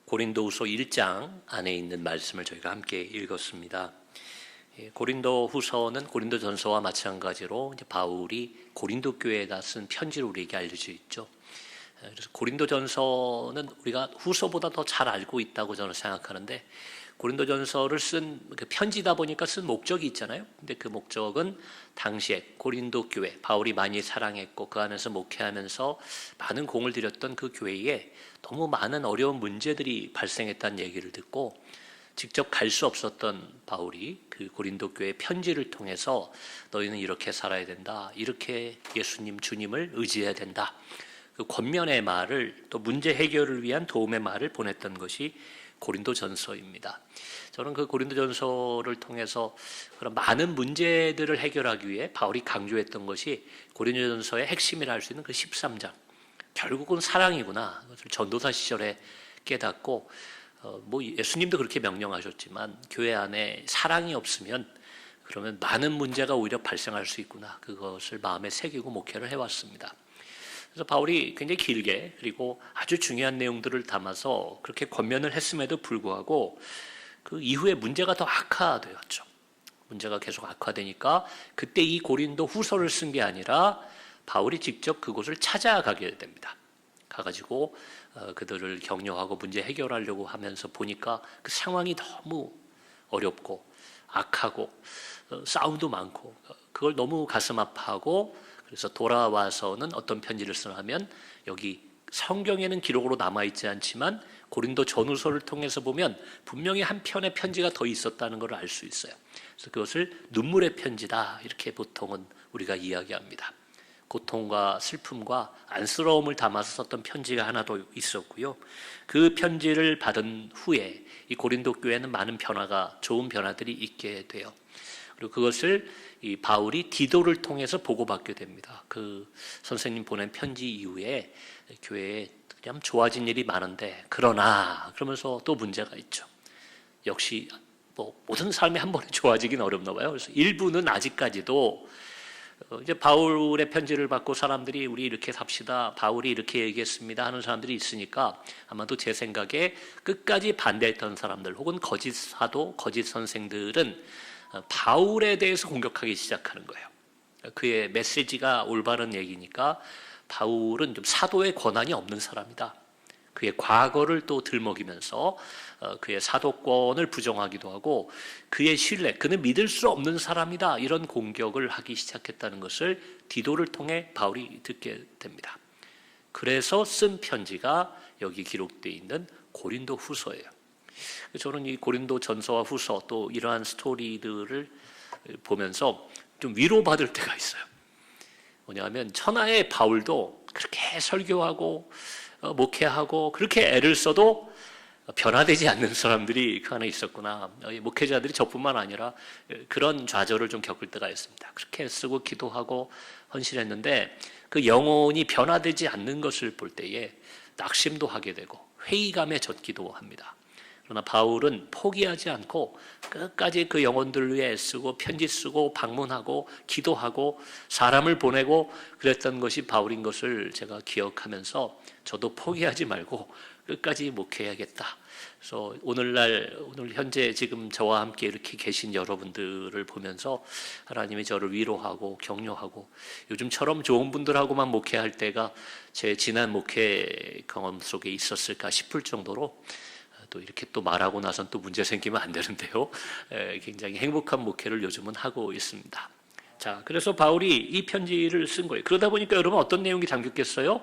고린도후서 1장 안에 있는 말씀을 저희가 함께 읽었습니다. 고린도후서는 고린도전서와 마찬가지로 이제 바울이 고린도 교회에다 쓴 편지로 우리에게 알려져 있죠. 그래서 고린도전서는 우리가 후서보다 더 잘 알고 있다고 저는 생각하는데, 고린도전서를 쓴 그 편지다 보니까 쓴 목적이 있잖아요. 근데 그 목적은 당시에 고린도 교회, 바울이 많이 사랑했고 그 안에서 목회하면서 많은 공을 들였던 그 교회에 너무 많은 어려운 문제들이 발생했다는 얘기를 듣고, 직접 갈 수 없었던 바울이 그 고린도 교회 편지를 통해서 너희는 이렇게 살아야 된다, 이렇게 예수님 주님을 의지해야 된다, 그 권면의 말을, 또 문제 해결을 위한 도움의 말을 보냈던 것이 고린도전서입니다. 저는 그 고린도전서를 통해서 그런 많은 문제들을 해결하기 위해 바울이 강조했던 것이 고린도전서의 핵심이라 할 수 있는 그 13장, 결국은 사랑이구나, 그것을 전도사 시절에 깨닫고, 예수님도 그렇게 명령하셨지만 교회 안에 사랑이 없으면 그러면 많은 문제가 오히려 발생할 수 있구나, 그것을 마음에 새기고 목회를 해왔습니다. 그래서 바울이 굉장히 길게, 그리고 아주 중요한 내용들을 담아서 그렇게 권면을 했음에도 불구하고 그 이후에 문제가 더 악화되었죠. 문제가 계속 악화되니까 그때 이 고린도 후서를 쓴 게 아니라 바울이 직접 그곳을 찾아가게 됩니다. 가가지고 그들을 격려하고 문제 해결하려고 하면서 보니까 그 상황이 너무 어렵고 악하고 싸움도 많고, 그걸 너무 가슴 아파하고, 그래서 돌아와서는 어떤 편지를 쓰냐면, 여기 성경에는 기록으로 남아있지 않지만 고린도 전후서를 통해서 보면 분명히 한 편의 편지가 더 있었다는 걸 알 수 있어요. 그래서 그것을 눈물의 편지다, 이렇게 보통은 우리가 이야기합니다. 고통과 슬픔과 안쓰러움을 담아서 썼던 편지가 하나 더 있었고요. 그 편지를 받은 후에 이 고린도 교회는 많은 변화가, 좋은 변화들이 있게 돼요. 그리고 그것을 이 바울이 디도를 통해서 보고받게 됩니다. 그 선생님 보낸 편지 이후에 교회에 그냥 좋아진 일이 많은데, 그러면서 또 문제가 있죠. 역시 모든 삶이 한 번에 좋아지긴 어렵나 봐요. 그래서 일부는 아직까지도 이제 바울의 편지를 받고 사람들이 우리 이렇게 삽시다, 바울이 이렇게 얘기했습니다 하는 사람들이 있으니까, 아마도 제 생각에 끝까지 반대했던 사람들 혹은 거짓 사도, 거짓 선생들은 바울에 대해서 공격하기 시작하는 거예요. 그의 메시지가 올바른 얘기니까 바울은 좀 사도의 권한이 없는 사람이다, 그의 과거를 또 들먹이면서 그의 사도권을 부정하기도 하고, 그의 신뢰, 그는 믿을 수 없는 사람이다, 이런 공격을 하기 시작했다는 것을 디도를 통해 바울이 듣게 됩니다. 그래서 쓴 편지가 여기 기록되어 있는 고린도 후서예요. 저는 이 고린도 전서와 후서, 또 이러한 스토리들을 보면서 좀 위로받을 때가 있어요. 뭐냐면 천하의 바울도 그렇게 설교하고 목회하고 그렇게 애를 써도 변화되지 않는 사람들이 그 안에 있었구나. 목회자들이 저뿐만 아니라 그런 좌절을 좀 겪을 때가 있습니다. 그렇게 애쓰고 기도하고 헌신했는데 그 영혼이 변화되지 않는 것을 볼 때에 낙심도 하게 되고 회의감에 젖기도 합니다. 그러나 바울은 포기하지 않고 끝까지 그 영혼들을 위해 애쓰고 편지 쓰고 방문하고 기도하고 사람을 보내고 그랬던 것이 바울인 것을 제가 기억하면서 저도 포기하지 말고 끝까지 목회해야겠다. 그래서 오늘 현재 지금 저와 함께 이렇게 계신 여러분들을 보면서 하나님이 저를 위로하고 격려하고, 요즘처럼 좋은 분들하고만 목회할 때가 제 지난 목회 경험 속에 있었을까 싶을 정도로, 또 이렇게 또 말하고 나선 또 문제 생기면 안 되는데요, 굉장히 행복한 목회를 요즘은 하고 있습니다. 자, 그래서 바울이 이 편지를 쓴 거예요. 그러다 보니까 여러분 어떤 내용이 담겼겠어요?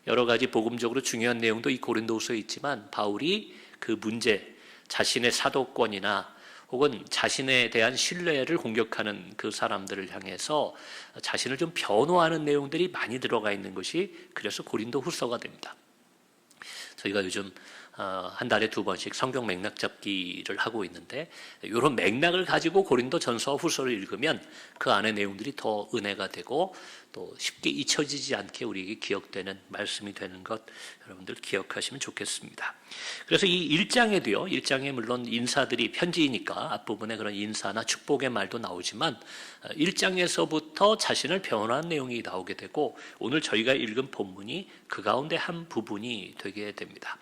여러 가지 복음적으로 중요한 내용도 이 고린도후서에 있지만, 바울이 그 문제, 자신의 사도권이나 혹은 자신에 대한 신뢰를 공격하는 그 사람들을 향해서 자신을 좀 변호하는 내용들이 많이 들어가 있는 것이 그래서 고린도후서가 됩니다. 저희가 요즘 한 달에 2번씩 성경 맥락 잡기를 하고 있는데, 이런 맥락을 가지고 고린도 전서와 후서를 읽으면 그 안의 내용들이 더 은혜가 되고 또 쉽게 잊혀지지 않게 우리에게 기억되는 말씀이 되는 것, 여러분들 기억하시면 좋겠습니다. 그래서 이 1장에도요, 1장에 물론 인사들이 편지이니까 앞부분에 그런 인사나 축복의 말도 나오지만 1장에서부터 자신을 변호하는 내용이 나오게 되고, 오늘 저희가 읽은 본문이 그 가운데 한 부분이 되게 됩니다.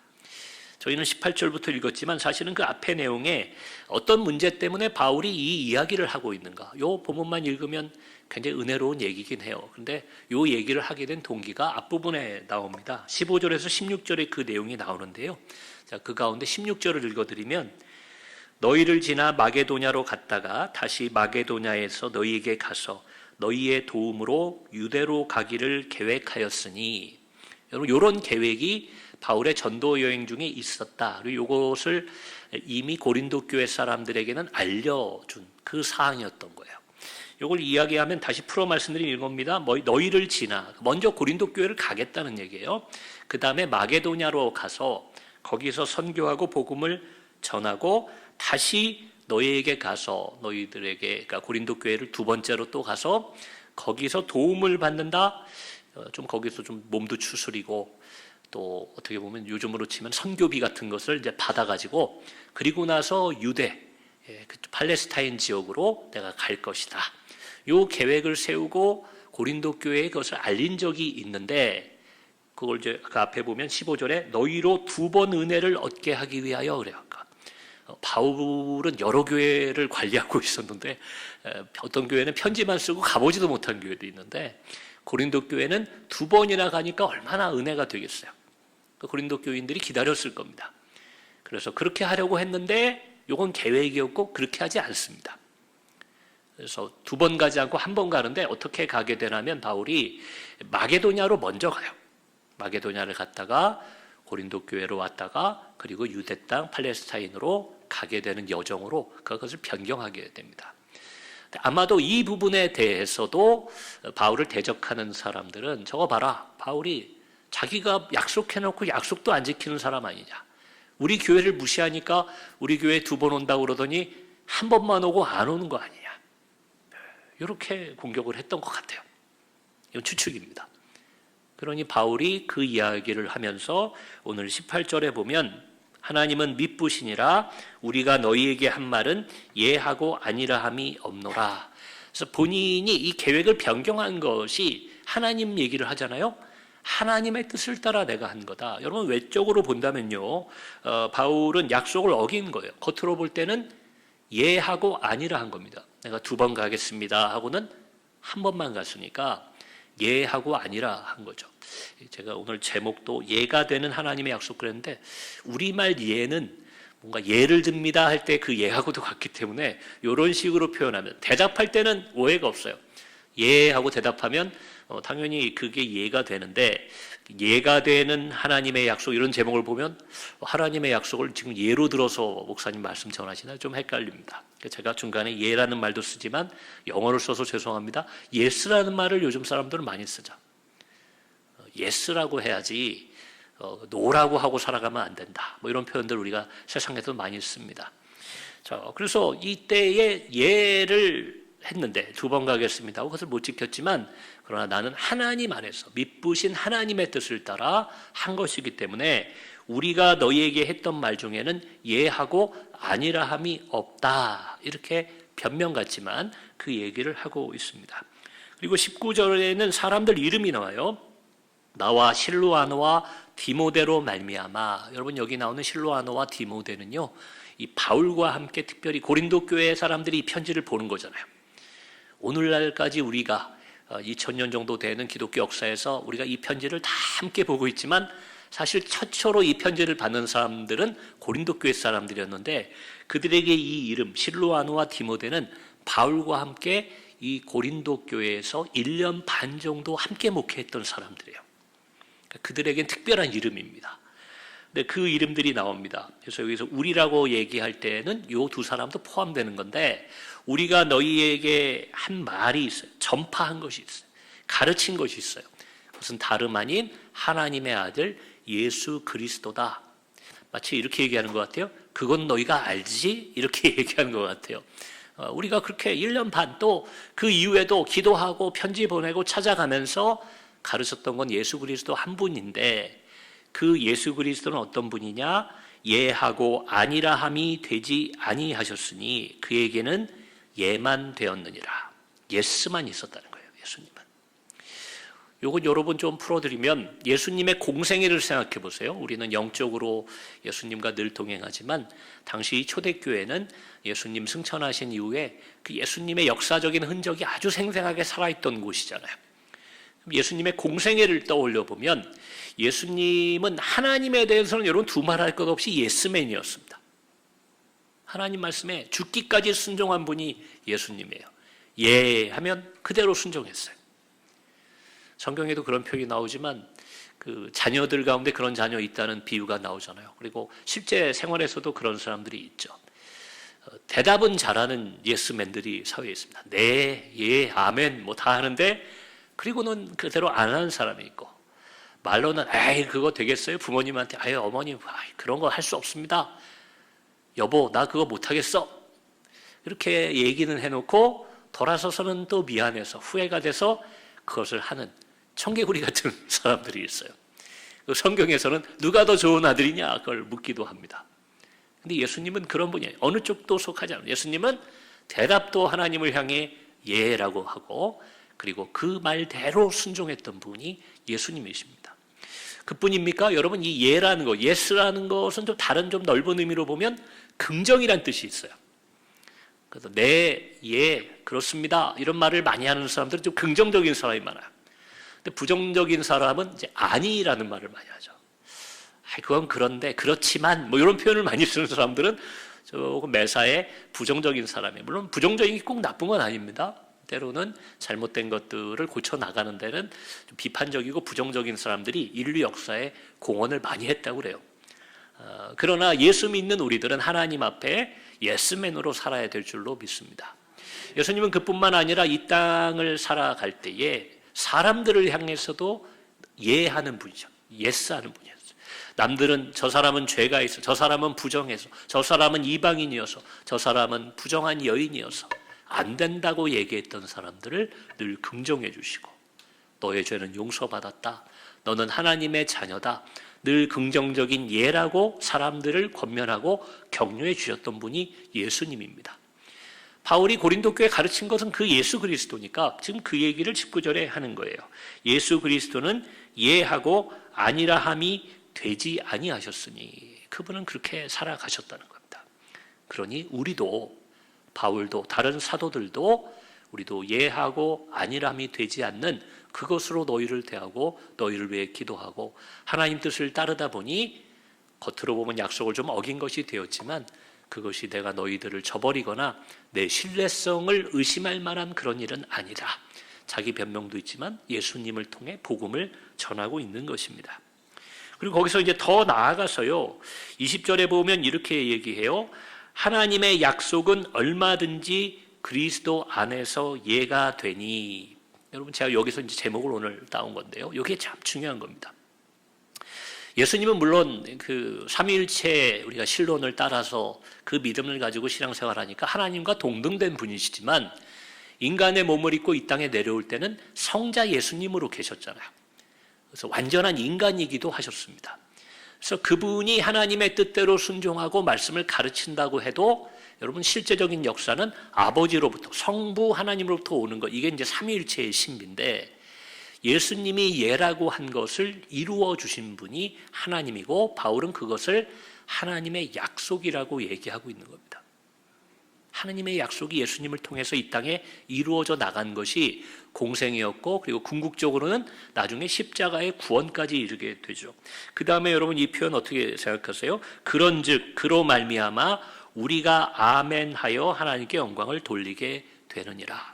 저희는 18절부터 읽었지만 사실은 그 앞의 내용에 어떤 문제 때문에 바울이 이 이야기를 하고 있는가, 요 본문만 읽으면 굉장히 은혜로운 얘기긴 해요. 근데 요 얘기를 하게 된 동기가 앞부분에 나옵니다. 15절에서 16절에 그 내용이 나오는데요. 자, 그 가운데 16절을 읽어드리면, 너희를 지나 마게도냐로 갔다가 다시 마게도냐에서 너희에게 가서 너희의 도움으로 유대로 가기를 계획하였으니, 여러분 이런 계획이 바울의 전도 여행 중에 있었다. 그리고 이것을 이미 고린도 교회 사람들에게는 알려준 그 사항이었던 거예요. 이걸 이야기하면 다시 풀어 말씀드린 이겁니다. 너희를 지나, 먼저 고린도 교회를 가겠다는 얘기예요. 그 다음에 마게도냐로 가서 거기서 선교하고 복음을 전하고 다시 너희에게 가서 너희들에게, 그러니까 고린도 교회를 두 번째로 또 가서 거기서 도움을 받는다. 좀 거기서 좀 몸도 추스리고 또 어떻게 보면 요즘으로 치면 선교비 같은 것을 이제 받아가지고, 그리고 나서 유대, 팔레스타인 지역으로 내가 갈 것이다. 요 계획을 세우고 고린도 교회에 그것을 알린 적이 있는데, 그걸 이제 그 앞에 보면 15절에 너희로 2번 은혜를 얻게 하기 위하여 그래요. 바울은 여러 교회를 관리하고 있었는데, 어떤 교회는 편지만 쓰고 가보지도 못한 교회도 있는데, 고린도 교회는 2번이나 가니까 얼마나 은혜가 되겠어요. 고린도 교인들이 기다렸을 겁니다. 그래서 그렇게 하려고 했는데 이건 계획이었고 그렇게 하지 않습니다. 그래서 2번 가지 않고 1번 가는데 어떻게 가게 되냐면, 바울이 마게도냐로 먼저 가요. 마게도냐를 갔다가 고린도 교회로 왔다가 그리고 유대 땅 팔레스타인으로 가게 되는 여정으로 그것을 변경하게 됩니다. 아마도 이 부분에 대해서도 바울을 대적하는 사람들은, 저거 봐라, 바울이 자기가 약속해놓고 약속도 안 지키는 사람 아니냐, 우리 교회를 무시하니까 우리 교회에 2번 온다고 그러더니 1번만 오고 안 오는 거 아니냐, 이렇게 공격을 했던 것 같아요. 이건 추측입니다. 그러니 바울이 그 이야기를 하면서 오늘 18절에 보면, 하나님은 미쁘시니라 우리가 너희에게 한 말은 예하고 아니라함이 없노라. 그래서 본인이 이 계획을 변경한 것이 하나님 얘기를 하잖아요. 하나님의 뜻을 따라 내가 한 거다. 여러분 외적으로 본다면요, 바울은 약속을 어긴 거예요. 겉으로 볼 때는 예하고 아니라 한 겁니다. 내가 2번 가겠습니다 하고는 1번만 갔으니까 예하고 아니라 한 거죠. 제가 오늘 제목도 예가 되는 하나님의 약속 그랬는데, 우리말 예는 뭔가 예를 듭니다 할 때 그 예하고도 같기 때문에 이런 식으로 표현하면 대답할 때는 오해가 없어요. 예 하고 대답하면 당연히 그게 예가 되는데, 예가 되는 하나님의 약속 이런 제목을 보면 하나님의 약속을 지금 예로 들어서 목사님 말씀 전하시나 좀 헷갈립니다. 제가 중간에 예라는 말도 쓰지만 영어를 써서 죄송합니다. 예스라는 말을 요즘 사람들은 많이 쓰죠. 예스라고 해야지 노라고 하고 살아가면 안 된다. 뭐 이런 표현들 우리가 세상에도 많이 씁니다. 자, 그래서 이때에 예를 했는데 2번 가겠습니다 하고 그것을 못 지켰지만, 그러나 나는 하나님 안에서 미쁘신 하나님의 뜻을 따라 한 것이기 때문에 우리가 너희에게 했던 말 중에는 예하고 아니라함이 없다, 이렇게 변명 같지만 그 얘기를 하고 있습니다. 그리고 19절에는 사람들 이름이 나와요. 나와 실로아노와 디모데로 말미암아. 여러분 여기 나오는 실로아노와 디모데는요, 이 바울과 함께 특별히 고린도 교회 사람들이 이 편지를 보는 거잖아요. 오늘날까지 우리가 2000년 정도 되는 기독교 역사에서 우리가 이 편지를 다 함께 보고 있지만, 사실 최초로 이 편지를 받는 사람들은 고린도 교회 사람들이었는데, 그들에게 이 이름 실로아노와 디모데는 바울과 함께 이 고린도 교회에서 1년 반 정도 함께 목회했던 사람들이에요. 그들에겐 특별한 이름입니다. 근데 그 이름들이 나옵니다. 그래서 여기서 우리라고 얘기할 때는 이 2 사람도 포함되는 건데, 우리가 너희에게 한 말이 있어요. 전파한 것이 있어요. 가르친 것이 있어요. 그것은 다름 아닌 하나님의 아들 예수 그리스도다. 마치 이렇게 얘기하는 것 같아요. 그건 너희가 알지? 이렇게 얘기하는 것 같아요. 우리가 그렇게 1년 반 또 그 이후에도 기도하고 편지 보내고 찾아가면서 가르쳤던 건 예수 그리스도 한 분인데, 그 예수 그리스도는 어떤 분이냐? 예하고 아니라함이 되지 아니하셨으니 그에게는 예만 되었느니라. 예스만 있었다는 거예요. 예수님은. 요건 여러분 좀 풀어드리면 예수님의 공생애를 생각해 보세요. 우리는 영적으로 예수님과 늘 동행하지만 당시 초대교회는 예수님 승천하신 이후에 그 예수님의 역사적인 흔적이 아주 생생하게 살아있던 곳이잖아요. 예수님의 공생애를 떠올려 보면 예수님은 하나님에 대해서는 여러분 두말할 것 없이 예스맨이었습니다. 하나님 말씀에 죽기까지 순종한 분이 예수님이에요. 예 하면 그대로 순종했어요. 성경에도 그런 표현이 나오지만 그 자녀들 가운데 그런 자녀 있다는 비유가 나오잖아요. 그리고 실제 생활에서도 그런 사람들이 있죠. 대답은 잘하는 예스맨들이 사회에 있습니다. 네, 예, 아멘 뭐 다 하는데 그리고는 그대로 안 하는 사람이 있고 말로는 에이 그거 되겠어요? 부모님한테 아유 어머님 그런 거 할 수 없습니다. 여보 나 그거 못하겠어. 이렇게 얘기는 해놓고 돌아서서는 또 미안해서 후회가 돼서 그것을 하는 청개구리 같은 사람들이 있어요. 성경에서는 누가 더 좋은 아들이냐 그걸 묻기도 합니다. 근데 예수님은 그런 분이에요. 어느 쪽도 속하지 않아요. 예수님은 대답도 하나님을 향해 예라고 하고 그리고 그 말대로 순종했던 분이 예수님이십니다. 그뿐입니까? 여러분 이 예라는 거, 예스라는 것은 좀 다른 좀 넓은 의미로 보면 긍정이란 뜻이 있어요. 그래서 네, 예, 그렇습니다. 이런 말을 많이 하는 사람들은 좀 긍정적인 사람이 많아요. 근데 부정적인 사람은 이제 아니라는 말을 많이 하죠. 그건 그런데 그렇지만 뭐 이런 표현을 많이 쓰는 사람들은 조금 매사에 부정적인 사람이에요. 물론 부정적인 게 꼭 나쁜 건 아닙니다. 때로는 잘못된 것들을 고쳐 나가는 데는 좀 비판적이고 부정적인 사람들이 인류 역사에 공헌을 많이 했다고 그래요. 그러나 예수 믿는 우리들은 하나님 앞에 예스맨으로 살아야 될 줄로 믿습니다. 예수님은 그뿐만 아니라 이 땅을 살아갈 때에 사람들을 향해서도 예하는 분이죠. 예스하는 분이었어요. 남들은 저 사람은 죄가 있어, 저 사람은 부정해서, 저 사람은 이방인이어서, 저 사람은 부정한 여인이어서 안 된다고 얘기했던 사람들을 늘 긍정해 주시고 너의 죄는 용서받았다. 너는 하나님의 자녀다. 늘 긍정적인 예라고 사람들을 권면하고 격려해 주셨던 분이 예수님입니다. 바울이 고린도 교회에 가르친 것은 그 예수 그리스도니까 지금 그 얘기를 19절에 하는 거예요. 예수 그리스도는 예하고 아니라함이 되지 아니하셨으니 그분은 그렇게 살아가셨다는 겁니다. 그러니 우리도 바울도 다른 사도들도 우리도 예하고 아니라함이 되지 않는 그것으로 너희를 대하고 너희를 위해 기도하고 하나님 뜻을 따르다 보니 겉으로 보면 약속을 좀 어긴 것이 되었지만 그것이 내가 너희들을 저버리거나 내 신뢰성을 의심할 만한 그런 일은 아니다. 자기 변명도 있지만 예수님을 통해 복음을 전하고 있는 것입니다. 그리고 거기서 이제 더 나아가서요. 20절에 보면 이렇게 얘기해요. 하나님의 약속은 얼마든지 그리스도 안에서 예가 되니. 여러분 제가 여기서 이제 제목을 오늘 따온 건데요. 이게 참 중요한 겁니다. 예수님은 물론 그 삼위일체 우리가 신론을 따라서 그 믿음을 가지고 신앙생활하니까 하나님과 동등된 분이시지만 인간의 몸을 입고 이 땅에 내려올 때는 성자 예수님으로 계셨잖아요. 그래서 완전한 인간이기도 하셨습니다. 그래서 그분이 하나님의 뜻대로 순종하고 말씀을 가르친다고 해도 여러분 실제적인 역사는 아버지로부터 성부 하나님으로부터 오는 것 이게 이제 삼위일체의 신비인데 예수님이 예라고 한 것을 이루어 주신 분이 하나님이고 바울은 그것을 하나님의 약속이라고 얘기하고 있는 겁니다. 하나님의 약속이 예수님을 통해서 이 땅에 이루어져 나간 것이 공생이었고 그리고 궁극적으로는 나중에 십자가의 구원까지 이르게 되죠. 그 다음에 여러분 이 표현 어떻게 생각하세요? 그런즉 그로 말미암아 우리가 아멘하여 하나님께 영광을 돌리게 되느니라.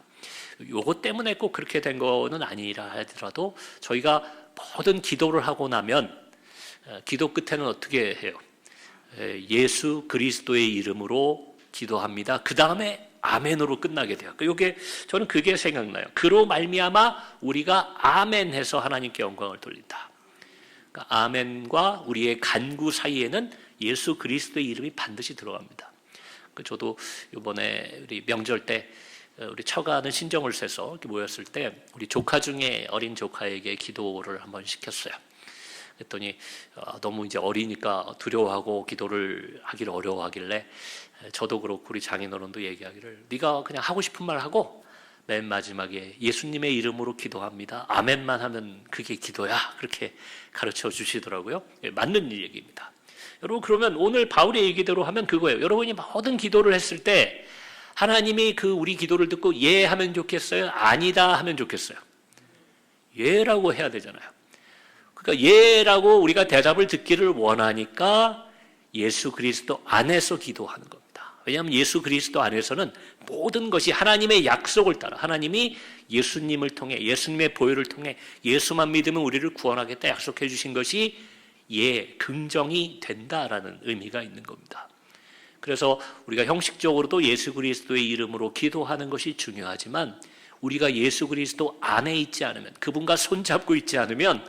요것 때문에 꼭 그렇게 된 거는 아니라 하더라도 저희가 모든 기도를 하고 나면 기도 끝에는 어떻게 해요? 예수 그리스도의 이름으로 기도합니다. 그 다음에 아멘으로 끝나게 돼요. 이게 저는 그게 생각나요. 그로 말미암아 우리가 아멘해서 하나님께 영광을 돌린다. 그러니까 아멘과 우리의 간구 사이에는 예수 그리스도의 이름이 반드시 들어갑니다. 저도 이번에 우리 명절 때 우리 처가는 신정을 세서 이렇게 모였을 때 우리 조카 중에 어린 조카에게 기도를 한번 시켰어요. 그랬더니 너무 이제 어리니까 두려워하고 기도를 하기를 어려워하길래 저도 그렇고 우리 장인어른도 얘기하기를 네가 그냥 하고 싶은 말 하고 맨 마지막에 예수님의 이름으로 기도합니다. 아멘만 하면 그게 기도야. 그렇게 가르쳐 주시더라고요. 맞는 얘기입니다. 여러분, 그러면 오늘 바울의 얘기대로 하면 그거예요. 여러분이 모든 기도를 했을 때 하나님이 그 우리 기도를 듣고 예 하면 좋겠어요? 아니다 하면 좋겠어요? 예라고 해야 되잖아요. 그러니까 예라고 우리가 대답을 듣기를 원하니까 예수 그리스도 안에서 기도하는 겁니다. 왜냐하면 예수 그리스도 안에서는 모든 것이 하나님의 약속을 따라, 하나님이 예수님을 통해, 예수님의 보혈을 통해 예수만 믿으면 우리를 구원하겠다 약속해 주신 것이 긍정이 된다라는 의미가 있는 겁니다. 그래서 우리가 형식적으로도 예수 그리스도의 이름으로 기도하는 것이 중요하지만 우리가 예수 그리스도 안에 있지 않으면, 그분과 손잡고 있지 않으면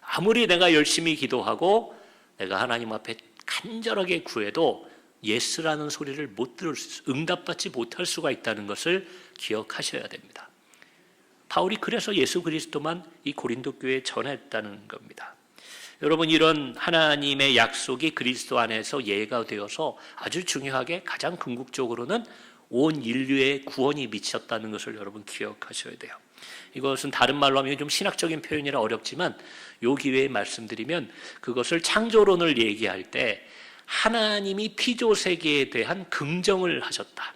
아무리 내가 열심히 기도하고 내가 하나님 앞에 간절하게 구해도 예스라는 소리를 못 들을 수 있어요. 응답받지 못할 수가 있다는 것을 기억하셔야 됩니다. 바울이 그래서 예수 그리스도만 이 고린도 교회에 전했다는 겁니다. 여러분, 이런 하나님의 약속이 그리스도 안에서 예가 되어서 아주 중요하게 가장 궁극적으로는 온 인류의 구원이 미쳤다는 것을 여러분 기억하셔야 돼요. 이것은 다른 말로 하면 좀 신학적인 표현이라 어렵지만 요 기회에 말씀드리면 그것을 창조론을 얘기할 때 하나님이 피조세계에 대한 긍정을 하셨다.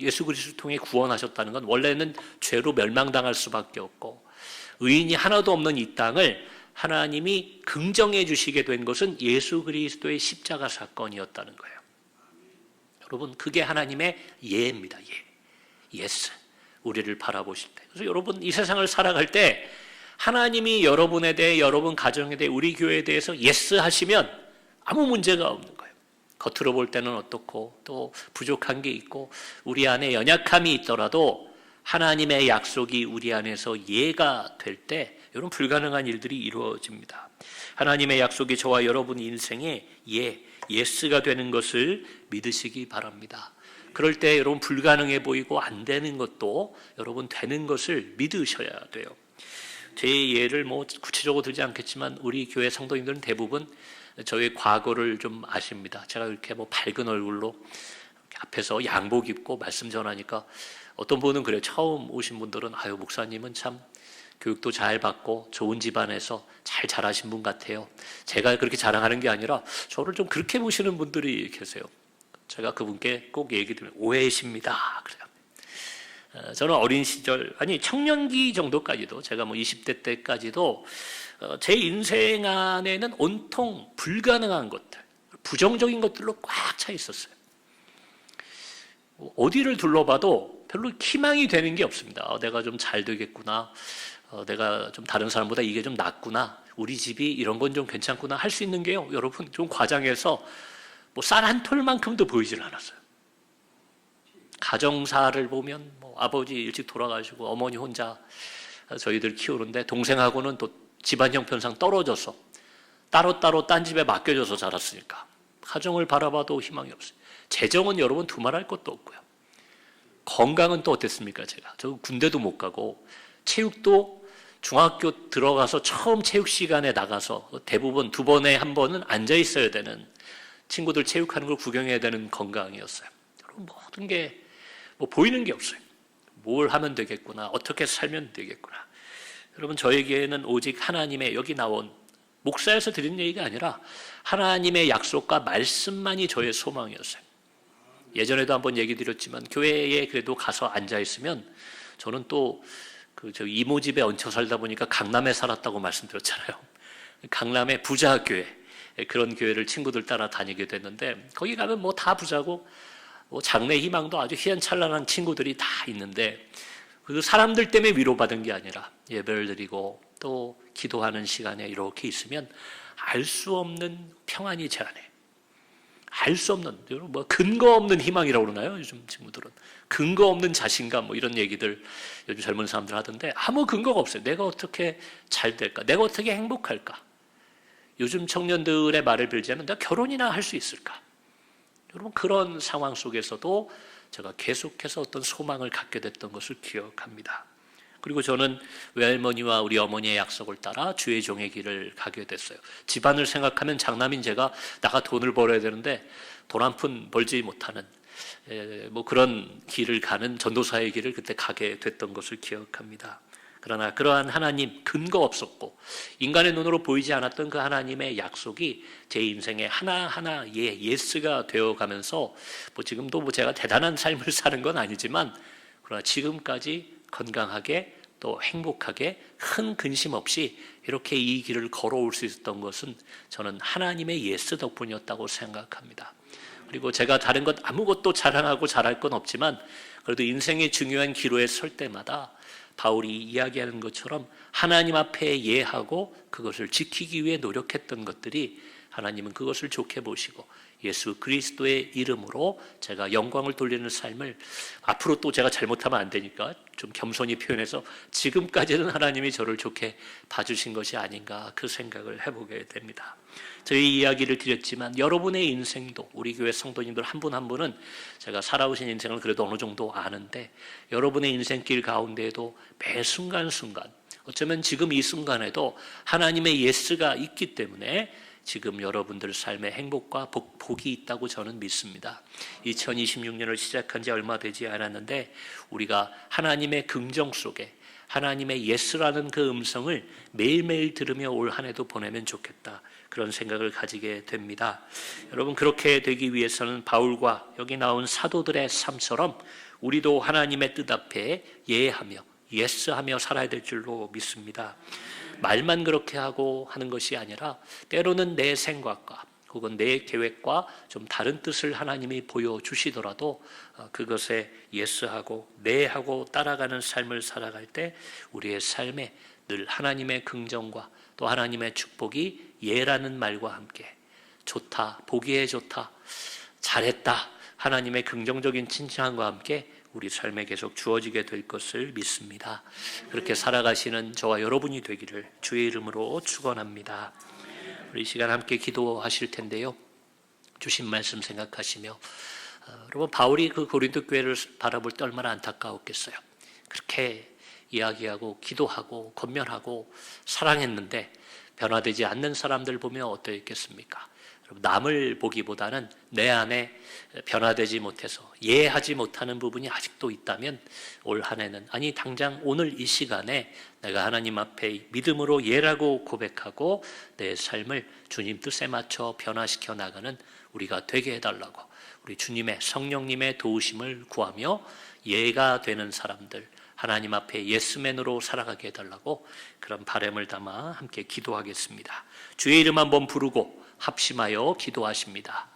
예수 그리스도를 통해 구원하셨다는 건 원래는 죄로 멸망당할 수밖에 없고 의인이 하나도 없는 이 땅을 하나님이 긍정해 주시게 된 것은 예수 그리스도의 십자가 사건이었다는 거예요. 여러분, 그게 하나님의 예입니다. 예스. 우리를 바라보실 때. 그래서 여러분, 이 세상을 살아갈 때 하나님이 여러분에 대해, 여러분 가정에 대해, 우리 교회에 대해서 예스 하시면 아무 문제가 없는 거예요. 겉으로 볼 때는 어떻고 또 부족한 게 있고 우리 안에 연약함이 있더라도 하나님의 약속이 우리 안에서 예가 될 때 여러분 불가능한 일들이 이루어집니다. 하나님의 약속이 저와 여러분 인생에 예스가 되는 것을 믿으시기 바랍니다. 그럴 때 여러분 불가능해 보이고 안 되는 것도 여러분 되는 것을 믿으셔야 돼요. 제 예를 구체적으로 들지 않겠지만 우리 교회 성도님들은 대부분 저의 과거를 좀 아십니다. 제가 이렇게 밝은 얼굴로 앞에서 양복 입고 말씀 전하니까 어떤 분은 그래요. 처음 오신 분들은 아유 목사님은 참 교육도 잘 받고 좋은 집안에서 잘 자라신 분 같아요. 제가 그렇게 자랑하는 게 아니라 저를 좀 그렇게 보시는 분들이 계세요. 제가 그분께 꼭 얘기 드리면 오해십니다. 그래요. 저는 어린 시절, 청년기 정도까지도 제가 20대 때까지도 제 인생 안에는 온통 불가능한 것들, 부정적인 것들로 꽉 차 있었어요. 어디를 둘러봐도 별로 희망이 되는 게 없습니다. 내가 좀 잘 되겠구나. 내가 좀 다른 사람보다 이게 좀 낫구나. 우리 집이 이런 건 좀 괜찮구나. 할 수 있는 게요. 여러분 좀 과장해서 쌀 한 톨만큼도 보이질 않았어요. 가정사를 보면 아버지 일찍 돌아가시고 어머니 혼자 저희들 키우는데 동생하고는 또 집안 형편상 떨어져서 따로따로 딴 집에 맡겨져서 자랐으니까 가정을 바라봐도 희망이 없어요. 재정은 여러분 두말할 것도 없고요. 건강은 또 어땠습니까? 저 군대도 못 가고 체육도 중학교 들어가서 처음 체육 시간에 나가서 대부분 2번에 1번은 앉아 있어야 되는, 친구들 체육하는 걸 구경해야 되는 건강이었어요. 여러분 모든 게 보이는 게 없어요. 뭘 하면 되겠구나, 어떻게 살면 되겠구나. 여러분 저에게는 오직 하나님의, 여기 나온 목사에서 드린 얘기가 아니라 하나님의 약속과 말씀만이 저의 소망이었어요. 예전에도 한번 얘기 드렸지만 교회에 그래도 가서 앉아 있으면 저는 또 저 이모 집에 얹혀 살다 보니까 강남에 살았다고 말씀드렸잖아요. 강남의 부자 교회, 그런 교회를 친구들 따라 다니게 됐는데 거기 가면 다 부자고 장래 희망도 아주 희연찬란한 친구들이 다 있는데 그 사람들 때문에 위로받은 게 아니라 예배를 드리고 또 기도하는 시간에 이렇게 있으면 알 수 없는 평안이 제 안에, 알 수 없는, 근거 없는 희망이라고 그러나요? 요즘 친구들은 근거 없는 자신감 이런 얘기들 요즘 젊은 사람들 하던데 아무 근거가 없어요. 내가 어떻게 잘 될까? 내가 어떻게 행복할까? 요즘 청년들의 말을 빌자면 내가 결혼이나 할 수 있을까? 여러분 그런 상황 속에서도 제가 계속해서 어떤 소망을 갖게 됐던 것을 기억합니다. 그리고 저는 외할머니와 우리 어머니의 약속을 따라 주의 종의 길을 가게 됐어요. 집안을 생각하면 장남인 제가 나가 돈을 벌어야 되는데 돈 한 푼 벌지 못하는, 뭐 그런 길을 가는 전도사의 길을 그때 가게 됐던 것을 기억합니다. 그러나 그러한 하나님, 근거 없었고 인간의 눈으로 보이지 않았던 그 하나님의 약속이 제 인생에 하나하나 예스가 되어가면서 뭐 지금도 뭐 제가 대단한 삶을 사는 건 아니지만 그러나 지금까지 건강하게 또 행복하게 큰 근심 없이 이렇게 이 길을 걸어올 수 있었던 것은 저는 하나님의 예스 덕분이었다고 생각합니다. 그리고 제가 다른 것 아무것도 자랑하고 잘할 건 없지만 그래도 인생의 중요한 기로에 설 때마다 바울이 이야기하는 것처럼 하나님 앞에 예하고 그것을 지키기 위해 노력했던 것들이 하나님은 그것을 좋게 보시고 예수 그리스도의 이름으로 제가 영광을 돌리는 삶을 앞으로 또 제가 잘못하면 안 되니까 좀 겸손히 표현해서 지금까지는 하나님이 저를 좋게 봐주신 것이 아닌가 그 생각을 해보게 됩니다. 저희 이야기를 드렸지만 여러분의 인생도 우리 교회 성도님들 한 분 한 분은 제가 살아오신 인생을 그래도 어느 정도 아는데 여러분의 인생길 가운데에도 매 순간순간 어쩌면 지금 이 순간에도 하나님의 예스가 있기 때문에 지금 여러분들 삶의 행복과 복이 있다고 저는 믿습니다. 2026년을 시작한 지 얼마 되지 않았는데 우리가 하나님의 긍정 속에 하나님의 예스라는 그 음성을 매일매일 들으며 올 한 해도 보내면 좋겠다. 그런 생각을 가지게 됩니다. 여러분 그렇게 되기 위해서는 바울과 여기 나온 사도들의 삶처럼 우리도 하나님의 뜻 앞에 예하며 예스하며 살아야 될 줄로 믿습니다. 말만 그렇게 하고 하는 것이 아니라 때로는 내 생각과 혹은 내 계획과 좀 다른 뜻을 하나님이 보여주시더라도 그것에 예스하고 네하고 따라가는 삶을 살아갈 때 우리의 삶에 늘 하나님의 긍정과 또 하나님의 축복이 예라는 말과 함께 좋다, 보기에 좋다, 잘했다 하나님의 긍정적인 칭찬과 함께 우리 삶에 계속 주어지게 될 것을 믿습니다. 그렇게 살아가시는 저와 여러분이 되기를 주의 이름으로 축원합니다. 우리 시간 함께 기도하실 텐데요. 주신 말씀 생각하시며 여러분 바울이 그 고린도 교회를 바라볼 때 얼마나 안타까웠겠어요. 그렇게 이야기하고 기도하고 권면하고 사랑했는데 변화되지 않는 사람들 보면 어떠했겠습니까? 남을 보기보다는 내 안에 변화되지 못해서 예하지 못하는 부분이 아직도 있다면 올 한 해는 아니 당장 오늘 이 시간에 내가 하나님 앞에 믿음으로 예라고 고백하고 내 삶을 주님 뜻에 맞춰 변화시켜 나가는 우리가 되게 해달라고 우리 주님의 성령님의 도우심을 구하며 예가 되는 사람들 하나님 앞에 예스맨으로 살아가게 해달라고 그런 바람을 담아 함께 기도하겠습니다. 주의 이름 한번 부르고 합심하여 기도하십니다.